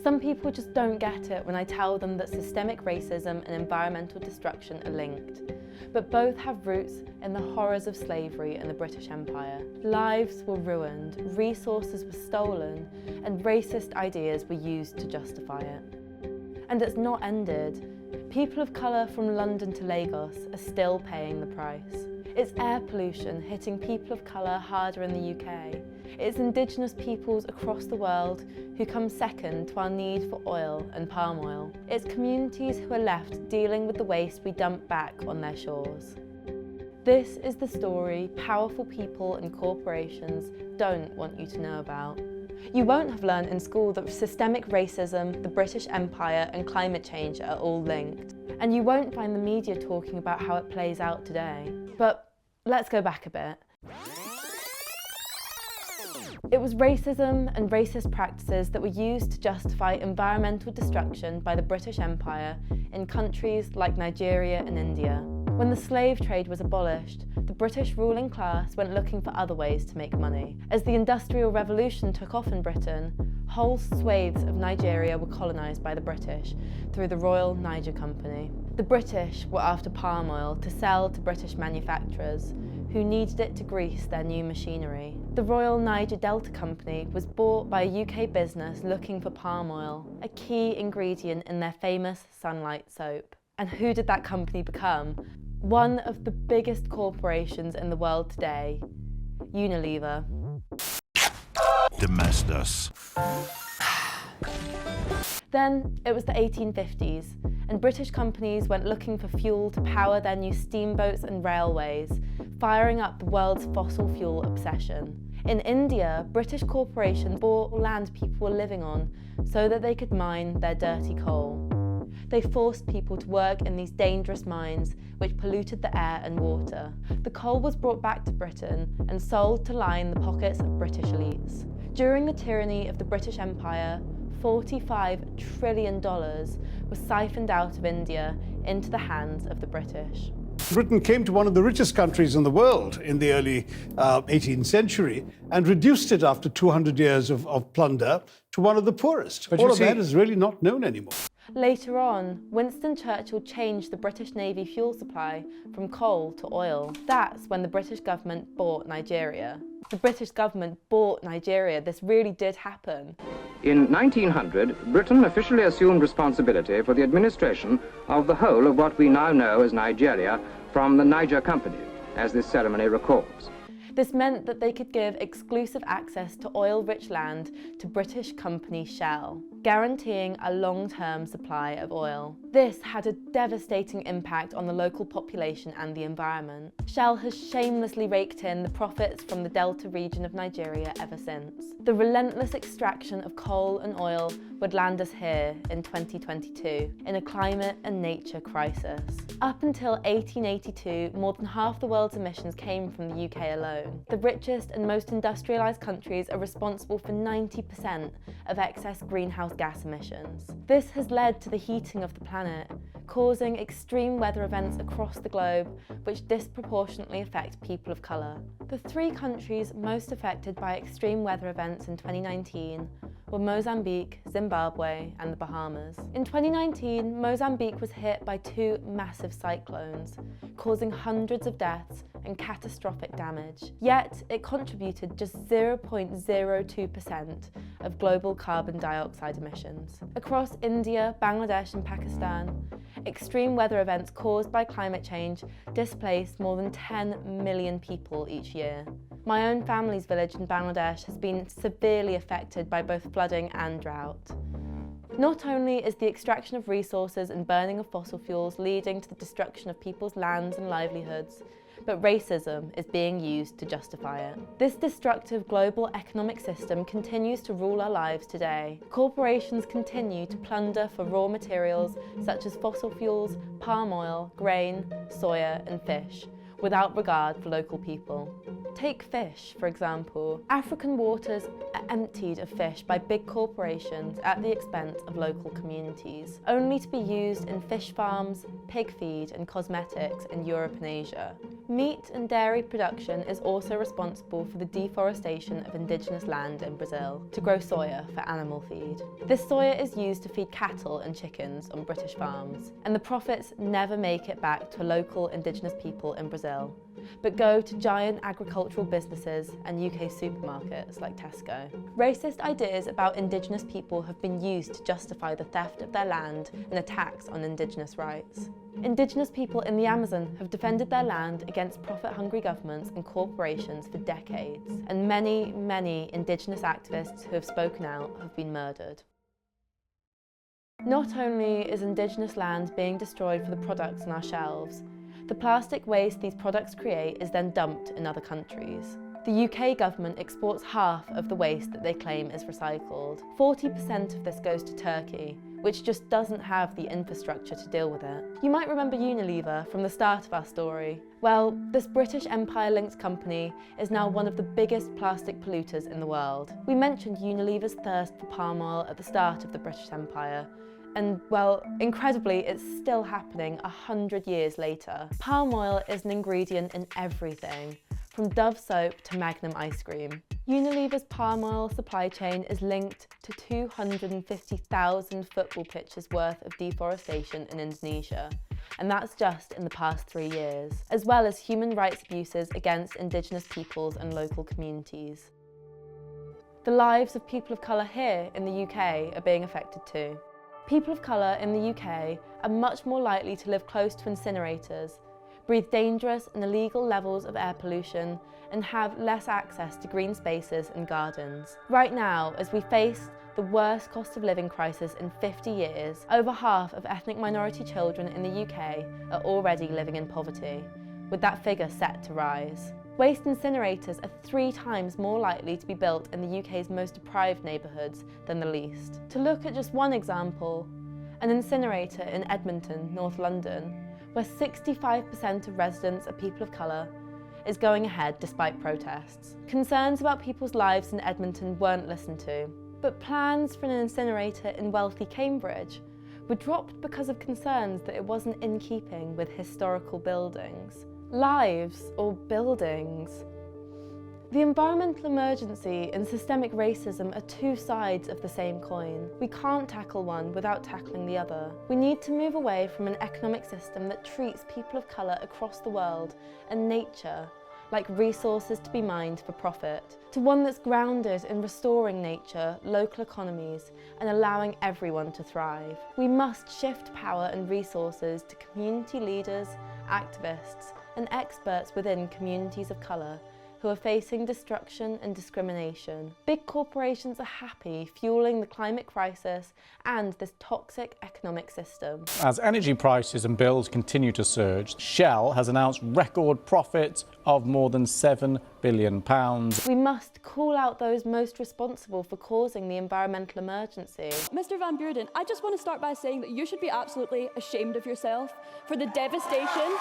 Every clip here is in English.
Some people just don't get it when I tell them that systemic racism and environmental destruction are linked, but both have roots in the horrors of slavery and the British Empire. Lives were ruined, resources were stolen, and racist ideas were used to justify it. And it's not ended. People of colour from London to Lagos are still paying the price. It's air pollution hitting people of colour harder in the UK. It's Indigenous peoples across the world who come second to our need for oil and palm oil. It's communities who are left dealing with the waste we dump back on their shores. This is the story powerful people and corporations don't want you to know about. You won't have learned in school that systemic racism, the British Empire and climate change are all linked. And you won't find the media talking about how it plays out today. But let's go back a bit. It was racism and racist practices that were used to justify environmental destruction by the British Empire in countries like Nigeria and India. When the slave trade was abolished, the British ruling class went looking for other ways to make money. As the Industrial Revolution took off in Britain, whole swathes of Nigeria were colonised by the British through the Royal Niger Company. The British were after palm oil to sell to British manufacturers, who needed it to grease their new machinery. The Royal Niger Delta Company was bought by a UK business looking for palm oil, a key ingredient in their famous Sunlight soap. And who did that company become? One of the biggest corporations in the world today, Unilever. Domestos. Then it was the 1850s, and British companies went looking for fuel to power their new steamboats and railways, firing up the world's fossil fuel obsession. In India, British corporations bought land people were living on so that they could mine their dirty coal. They forced people to work in these dangerous mines which polluted the air and water. The coal was brought back to Britain and sold to line the pockets of British elites. During the tyranny of the British Empire, $45 trillion was siphoned out of India into the hands of the British. Britain came to one of the richest countries in the world in the early 18th century and reduced it after 200 years of plunder to one of the poorest. But all of that is really not known anymore. Later on, Winston Churchill changed the British Navy fuel supply from coal to oil. That's when the British government bought Nigeria. The British government bought Nigeria. This really did happen. In 1900, Britain officially assumed responsibility for the administration of the whole of what we now know as Nigeria from the Niger Company, as this ceremony recalls. This meant that they could give exclusive access to oil-rich land to British company Shell, guaranteeing a long-term supply of oil. This had a devastating impact on the local population and the environment. Shell has shamelessly raked in the profits from the Delta region of Nigeria ever since. The relentless extraction of coal and oil would land us here in 2022 in a climate and nature crisis. Up until 1882, more than half the world's emissions came from the UK alone. The richest and most industrialised countries are responsible for 90% of excess greenhouse gas emissions. This has led to the heating of the planet, causing extreme weather events across the globe which disproportionately affect people of colour. The three countries most affected by extreme weather events in 2019 were Mozambique, Zimbabwe and the Bahamas. In 2019, Mozambique was hit by two massive cyclones, causing hundreds of deaths and catastrophic damage. Yet, it contributed just 0.02% of global carbon dioxide emissions. Across India, Bangladesh and Pakistan, extreme weather events caused by climate change displaced more than 10 million people each year. My own family's village in Bangladesh has been severely affected by both flooding and drought. Not only is the extraction of resources and burning of fossil fuels leading to the destruction of people's lands and livelihoods, but racism is being used to justify it. This destructive global economic system continues to rule our lives today. Corporations continue to plunder for raw materials such as fossil fuels, palm oil, grain, soya and fish, without regard for local people. Take fish, for example. African waters are emptied of fish by big corporations at the expense of local communities, only to be used in fish farms, pig feed and cosmetics in Europe and Asia. Meat and dairy production is also responsible for the deforestation of indigenous land in Brazil to grow soya for animal feed. This soya is used to feed cattle and chickens on British farms, and the profits never make it back to local indigenous people in Brazil, but go to giant agricultural businesses and UK supermarkets like Tesco. Racist ideas about indigenous people have been used to justify the theft of their land and attacks on indigenous rights. Indigenous people in the Amazon have defended their land against profit-hungry governments and corporations for decades, and many, many indigenous activists who have spoken out have been murdered. Not only is indigenous land being destroyed for the products on our shelves, the plastic waste these products create is then dumped in other countries. The UK government exports half of the waste that they claim is recycled. 40% of this goes to Turkey, which just doesn't have the infrastructure to deal with it. You might remember Unilever from the start of our story. Well, this British Empire-linked company is now one of the biggest plastic polluters in the world. We mentioned Unilever's thirst for palm oil at the start of the British Empire, and, well, incredibly, it's still happening 100 years later. Palm oil is an ingredient in everything, from Dove soap to Magnum ice cream. Unilever's palm oil supply chain is linked to 250,000 football pitches worth of deforestation in Indonesia, and that's just in the past 3 years, as well as human rights abuses against indigenous peoples and local communities. The lives of people of colour here in the UK are being affected too. People of colour in the UK are much more likely to live close to incinerators, breathe dangerous and illegal levels of air pollution, and have less access to green spaces and gardens. Right now, as we face the worst cost of living crisis in 50 years, over half of ethnic minority children in the UK are already living in poverty, with that figure set to rise. Waste incinerators are 3 times more likely to be built in the UK's most deprived neighbourhoods than the least. To look at just one example, an incinerator in Edmonton, North London, where 65% of residents are people of colour, is going ahead despite protests. Concerns about people's lives in Edmonton weren't listened to, but plans for an incinerator in wealthy Cambridge were dropped because of concerns that it wasn't in keeping with historical buildings. Lives, or buildings. The environmental emergency and systemic racism are 2 sides of the same coin. We can't tackle one without tackling the other. We need to move away from an economic system that treats people of colour across the world and nature like resources to be mined for profit, to one that's grounded in restoring nature, local economies, and allowing everyone to thrive. We must shift power and resources to community leaders, activists, and experts within communities of colour who are facing destruction and discrimination. Big corporations are happy fueling the climate crisis and this toxic economic system. As energy prices and bills continue to surge, Shell has announced record profits of more than £7 billion. We must call out those most responsible for causing the environmental emergency. Mr Van Beurden, I just want to start by saying that you should be absolutely ashamed of yourself for the devastation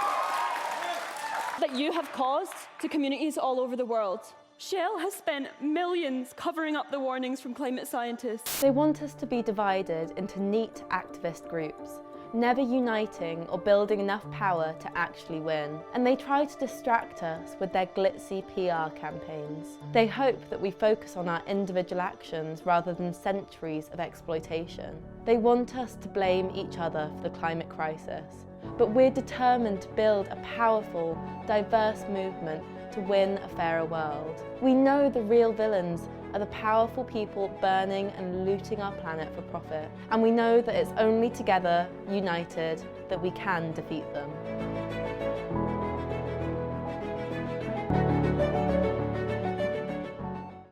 that you have caused to communities all over the world. Shell has spent millions covering up the warnings from climate scientists. They want us to be divided into neat activist groups, never uniting or building enough power to actually win. And they try to distract us with their glitzy PR campaigns. They hope that we focus on our individual actions rather than centuries of exploitation. They want us to blame each other for the climate crisis. But we're determined to build a powerful, diverse movement to win a fairer world. We know the real villains are the powerful people burning and looting our planet for profit. And we know that it's only together, united, that we can defeat them.